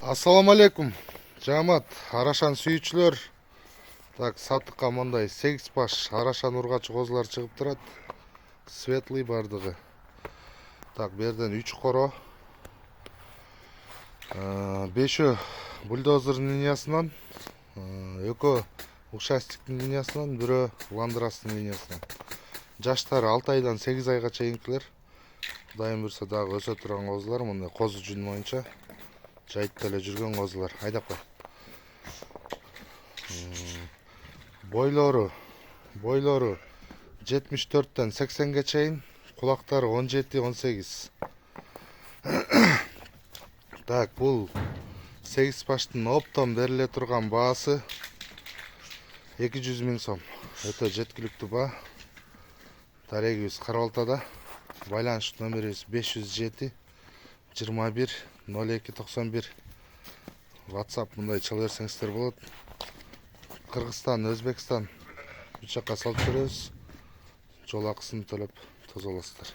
Ассаламу алейкум. Жамат, арашан сүйүүчүлөр. Так, сатыкка мындай 8 баш арашан ургачы козулар чыгып турат. Светлый бардыгы. Так, берден 3 коро. 5 бульдозердин линиясынан, 2 ушастиктин линиясынан, 1 ландрастын линиясынан. Жаштары 6 айдан 8 айга чейинкилер. Кудайым буйрса дагы өсө турган козулар, мындай козу жүн боюнча жайытта эле жүргөн козулар. Айдап кой. Бойлору 74-тен 80ге чейин, кулактары 17-18. Так, бул 8 баштын оптом бериле турган баасы 200 000 сом. Өтө жеткиликтүү баа. Дарегибиз Карабалтада. Байланыш номерибиз 507 21 02 91. WhatsApp мындай чала берсеңиздер болот. Кыргызстан, Өзбекстан 3 жакка салып беребиз. Жол акысын төлөп тозолосуздар.